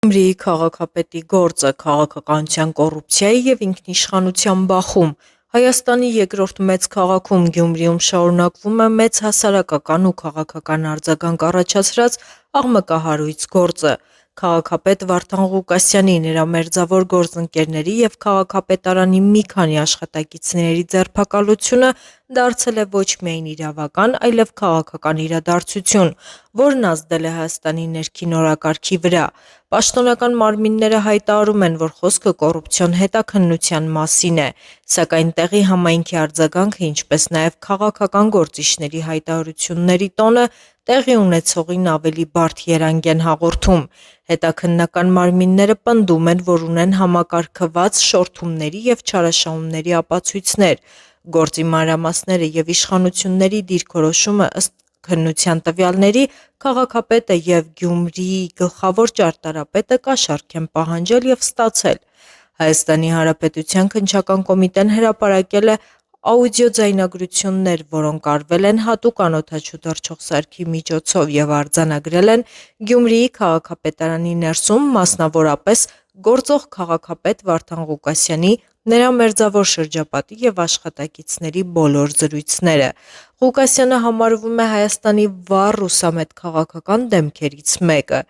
Գյումրիի քաղաքապետի գործը, քաղաքականության կոռուպցիայի և ինքնիշխանության բախում։ Հայաստանի երկրորդ մեծ քաղաքում Գյումրիում շարունակվում է մեծ հասարակական ու քաղաքական արձագանք առաջացրած աղմկահարույց գործը։ Քաղաքապետ Վարդան Ղուկասյանի, նրա մերձավոր գործընկերների և քաղաքապետարանի մի քանի աշխատակիցների ձերբակալությունը դարձել է ոչ միայն իրավական, այլև քաղաքական իրադարձություն, որն ազդել է Հայաստանի ներքին օրակարգի վրա։ Պաշտոնական մարմինները հայտարարում են, որ խոսքը կոռուպցիոն հետաքննության մասին է, սակայն տեղի համայնքի արձագանքը, ինչպես նաև քաղաքական գործիչների հայտարարությունների տոնը տեղի ունեցողին ավելի բարդ երանգ են հաղորդում։ Հետաքննական մարմինները պնդում են, որ ունեն համակարգված շորթումների և չարաշահումների ապացույցներ։ Գործի մանրամասները և իշխանությունների դիրքորոշումը ըստ քննության տվյալների քաղաքապետը և Գյումրիի գլխավոր ճարտարապետը կաշառք են պահանջել և ստացել։ Հայաստանի Հանրապետության քննչական կոմիտեն հրապարակել է աուդիոձայնագրություններ, որոնք արվել են հատուկ անօդաչու թռչող սարքի միջոցով և արձանագրել են Գյումրիի քաղաքապետարանի ներսում, մասնավորապես գործող քաղաքապետ Վարդան Ղուկասյանի, նրա մերձավոր շրջապատի և աշխատակիցների բոլոր զրույցները։ Ղուկասյանը համարվում է Հայաստանի վառ ու սամետ քաղաքական դեմքերից մեկը։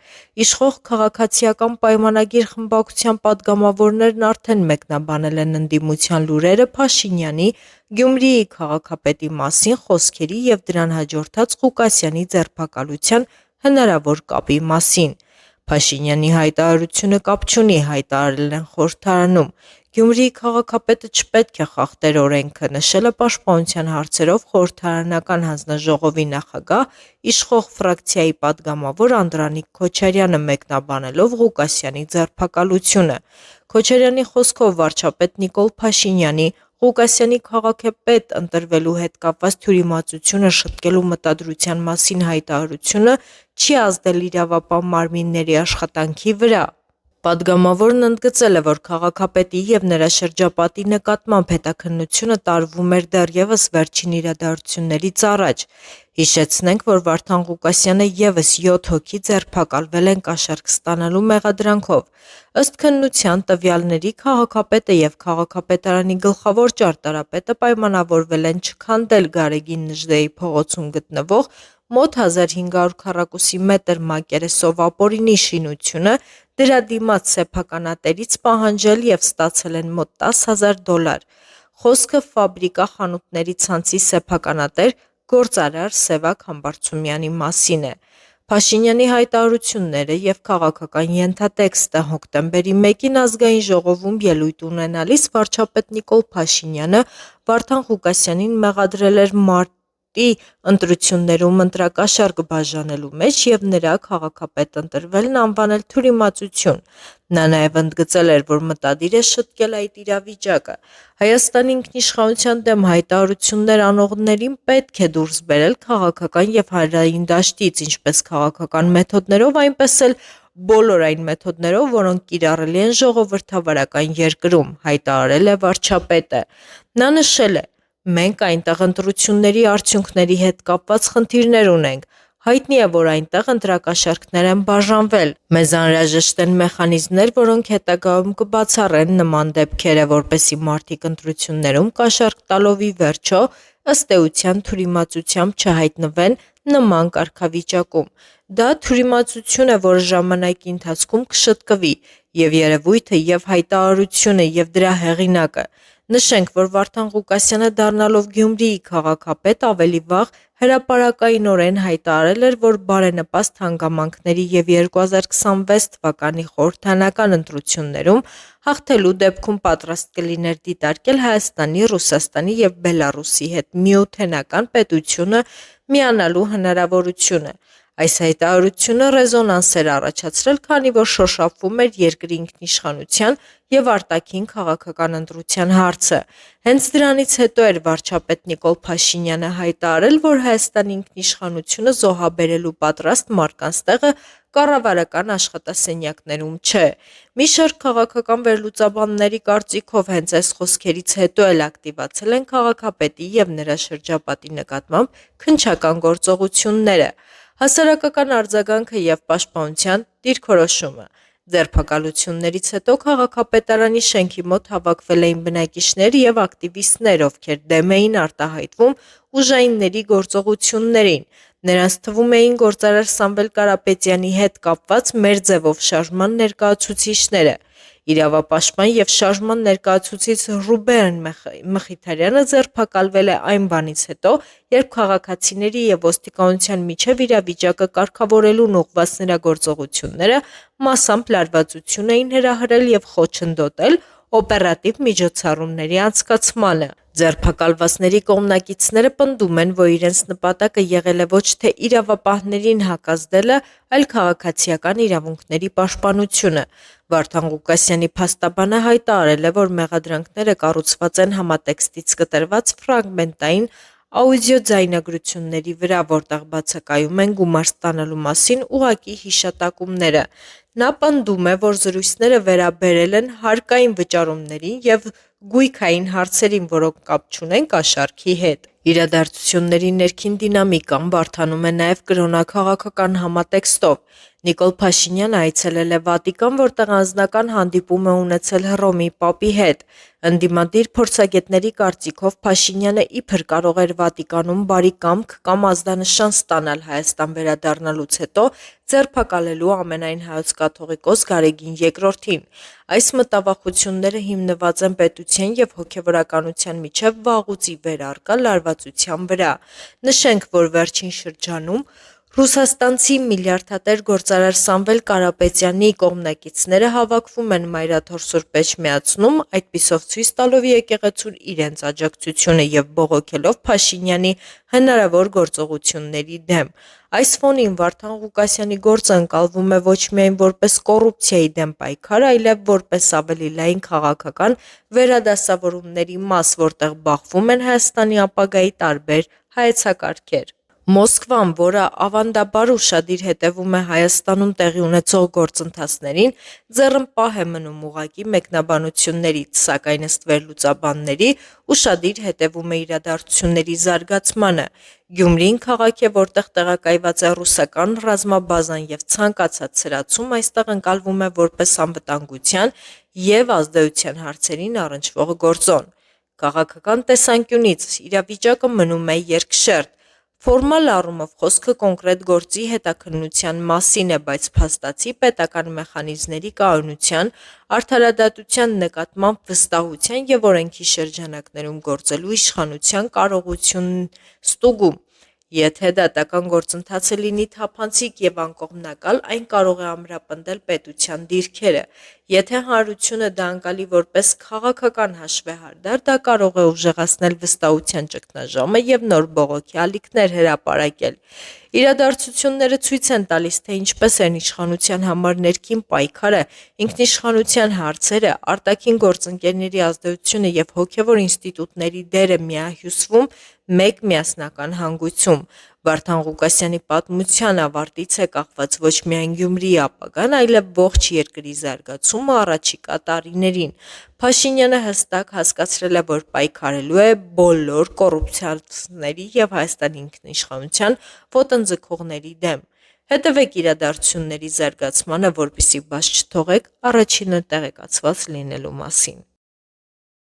Իշխող Քաղաքացիական պայմանագիր խմբակցության պատգամավորներն արդեն մեկնաբանել են ընդդիմության լուրերը Փաշինյանի՝ Գյումրիի քաղաքապետի մասին խոսքերի և դրան հաջորդած Ղուկասյանի ձերբակալության հնարավոր կապի մասին։ Փաշինյանի հայտարարությունը կապ չունի, հայտարարել են խորհրդարանում։ Գյումրիի քաղաքապետը չպետք է խախտեր օրենքը, նշել է պաշտպանության հարցերով խորհրդարանական հանձնաժողովի նախագահ, իշխող ֆրակցիայի պատգամավոր Անդրանիկ Քոչարյանը, մեկնաբանելով Ղուկասյանի ձերբակալությունը։ Քոչարյանի խոսքով վարչապետ Նիկոլ Փաշինյանի Ղուկասյանի քաղաքապետ ընտրվելու հետ կապված թյուրիմացությունը շտկելու մտադրության մասին հայտարարությունը չի ազդել իրավապահ մարմինների աշխատանքի վրա։ Պատգամավորն ընդգծել է, որ քաղաքապետի և նրա շրջապատի նկատմամբ հետաքննությունը տարվում էր դեռևս վերջին իրադարձություններից առաջ։ Հիշեցնենք, որ Վարդան Ղուկասյանը ևս 7 հոգի ձերբակալվել են կաշառք ստանալու մեղադրանքով։ Ըստ քննության տվյալների քաղաքապետը և քաղաքապետարանի գլխավոր ճարտարապետը պայմանավորվել են չքանդել Գարեգին Նժդեհի փողոցում գտնվող մոտ 1500 քառակուսի մետր մակերեսով ապօրինի շինությունը, դրա դիմաց սեփականատերից պահանջել և ստացել են մոտ $10,000։ Խոսքը ֆաբրիկա խանութների ցանցի սեփականատեր գործարար Սևակ Համբարձումյանի մասին է։ Փաշինյանի հայտարարությունները և քաղաքական ենթատեքստը։ Հոկտեմբերի 1-ին Ազգային ժողովում ելույթ ունենալիս վարչապետ Նիկոլ Փաշինյանը Վարդան Ղուկասյանին մեղադրել էր մարտի ընտրություններում ընտրակաշառք բաժանելու մեջ և նրա քաղաքապետ ընտրվելն անվանել թյուրիմացություն։ Նա նաև ընդգծել էր, որ մտադիր է շտկել այդ իրավիճակը։ Հայաստանի ինքնիշխանության դեմ հայտարարություններ անողներին պետք է դուրս բերել քաղաքական և հանրային դաշտից, ինչպես քաղաքական մեթոդներով, այնպես էլ բոլոր այն մեթոդներով, որոնք կիրառելի են ժողովրդավարական երկրում, հայտարարել է վարչապետը։ Նա նշել է. «Մենք այնտեղ ընտրությունների արդյունքների հետ կապված խնդիրներ ունենք։ Հայտնի է, որ այնտեղ ընտրակաշառքներ են բաժանվել։ Մեզ անհրաժեշտ են մեխանիզմներ, որոնք հետագայում կբացառեն նման դեպքերը, որպեսզի մարդիկ ընտրություններում կաշառք տալով ի վերջո, ըստ էության, թյուրիմացությամբ չհայտնվեն նման կարգավիճակում։ Դա թյուրիմացություն է, որը ժամանակի ընթացքում կշտկվի, և երևույթը, և հայտարարությունը, և դրա հեղինակը։ Նշենք, որ Վարդան Ղուկասյանը, դառնալով Գյումրիի քաղաքապետ, ավելի վաղ հրապարակայնորեն հայտարարել էր, որ բարենպաստ հանգամանքների և 2026 թվականի խորհրդարանական ընտրություններում հաղթելու դեպքում պատրաստ կլիներ դիտարկել Հայաստանի, Ռուսաստանի և Բելառուսի հետ միութենական պետությունը միանալու հնարավորությունը։ Այս հայտարարությունը ռեզոնանս էր առաջացրել, քանի որ շոշափվում էր երկրի ինքնիշխանության և արտաքին քաղաքական ընտրության հարցը։ Հենց դրանից հետո էր վարչապետ Նիկոլ Փաշինյանը հայտարարել, որ Հայաստանի ինքնիշխանությունը զոհաբերելու պատրաստ մարդկանց տեղը կառավարական աշխատասենյակներում չէ։ Մի շարք քաղաքական վերլուծաբանների կարծիքով հենց այս խոսքերից հետո էլ ակտիվացել են քաղաքապետի և նրա շրջապատի նկատմամբ քննչական գործողությունները։ Հասարակական արձագանքը և պաշտպանության դիրքորոշումը։ Ձերբակալություններից հետո քաղաքապետարանի շենքի մոտ հավաքվել էին բնակիչներ և ակտիվիստներ, ովքեր դեմ էին արտահայտվում ուժայինների գործողություններին։ Նրանց թվում էին գործարար Սամվել Կարապետյանի հետ կապված մեր ձևով շարժման ներկայացուցիչները։ Իրավապաշտպան և շարժման ներկայացուցիչ Ռուբեն Մխիթարյանը ձերբակալվել է այն բանից հետո, երբ քաղաքացիների և ոստիկանության միջև իրավիճակը կարգավորելուն ուղղված նրա գործողությունները մասամբ լարվածություն էին հրահրել և խոչընդոտել օպերատիվ միջոցառումների անցկացմանը։ Ձերբակալվածների կողմնակիցները պնդում են, որ իրենց նպատակը եղել է ոչ թե իրավապահներին հակազդելը, այլ քաղաքացիական իրավունքների պաշտպանությունը։ Վարդան Ղուկասյանի փաստաբանը հայտարարել է, որ մեղադրանքները կառուցված են համատեքստից կտրված ֆրագմենտային աուդիո-ձայնագրությունների վրա, որտեղ բացակայում են գումար ստանալու մասին ուղղակի հիշատակումները։ Նա պնդում է, որ զրույցները վերաբերել են հարկային վճարումներին և գույքային հարցերին, որոնք կապ չունեն կաշառքի հետ։ Իրադարձությունների ներքին դինամիկան բարդանում է նաև կրոնաքաղաքական համատեքստով։ Նիկոլ Փաշինյանը այցելել է Վատիկան, որտեղ անձնական հանդիպում է ունեցել Հռոմի Պապի հետ։ Ընդդիմադիր փորձագետների կարծիքով Փաշինյանը իբր կարող էր Վատիկանում բարի կամք կամ ազդանշան ստանալ Հայաստան վերադառնալուց հետո ձերբակալելու ամենայն հայոց կաթողիկոս Գարեգին II-ին։ Այս մտավախությունները հիմնված են պետության և հոգևորականության միջև վաղուց ի վեր առկա լարվածության վրա։ Նշենք, որ վերջին շրջանում ռուսաստանցի միլիարդատեր գործարար Սամվել Կարապետյանի կողմնակիցները հավաքվում են Մայրաթոր Սուրբ Էջմիածնում, այդպիսով ցույց տալով եկեղեցուն իրենց աջակցությունը և բողոքելով Փաշինյանի հնարավոր գործողությունների դեմ։ Այս ֆոնին Վարդան Ղուկասյանի գործը ընկալվում է ոչ միայն որպես կոռուպցիայի դեմ պայքար, այլև որպես ավելի լայն քաղաքական վերադասավորումների մաս, որտեղ բախվում են Հայաստանի ապագայի տարբեր հայեցակարգեր։ Մոսկվան, որը ավանդաբար ուշադիր հետևում է Հայաստանում տեղի ունեցող գործընթացներին, ձեռնպահ է մնում ուղղակի մեկնաբանություններից, սակայն ըստ վերլուծաբանների ուշադիր հետևում է իրադարձությունների զարգացմանը։ Գյումրին քաղաք է, որտեղ տեղակայված է ռուսական ռազմաբազան և ցանկացած սրացում այստեղ ընկալվում է որպես անվտանգության և ազդեցության հարցերին առնչվող գործոն։ Քաղաքական տեսանկյունից իրավիճակը մնում է երկշերտ։ Ֆորմալ առումով խոսքը կոնկրետ գործի հետաքննության մասին է, բայց փաստացի պետական մեխանիզմների կայունության, արդարադատության նկատմամբ վստահության և օրենքի շրջանակներում գործելու իշխանության կարողություն ստուգում։ Եթե դատական գործընթացը լինի թափանցիկ և անկողմնակալ, այն կարող է ամրապնդել պետության դիրքերը։ Եթե հանրությունը դա ընկալի որպես քաղաքական հաշվեհարդար, դա կարող է ուժեղացնել վստահության ճգնաժամը և նոր բողոքի ալիքներ հրապարակել։ Իրադարձությունները ցույց են տալիս, թե ինչպես են իշխանության համար ներքին պայքարը, ինքնիշխանության հարցերը, արտաքին գործընկերների ազդեցությունը և հոգևոր ինստիտուտների դերը միահյուսվում մեկ միասնական հանգույցում։ Վարդան Ղուկասյանի պատմության ավարտից է կախված ոչ միայն Գյումրիի ապագան, այլև ողջ երկրի զարգացումը առաջիկա տարիներին։ Փաշինյանը հստակ հասկացրել է, որ պայքարելու է բոլոր կոռուպցիաների և Հայաստանի ինքնիշխանության ոտնձգողների դեմ։ Հետևեք իրադարձությունների զարգացմանը, որպեսզի բաց չթողեք առաջինը տեղեկացված լինելու մասին։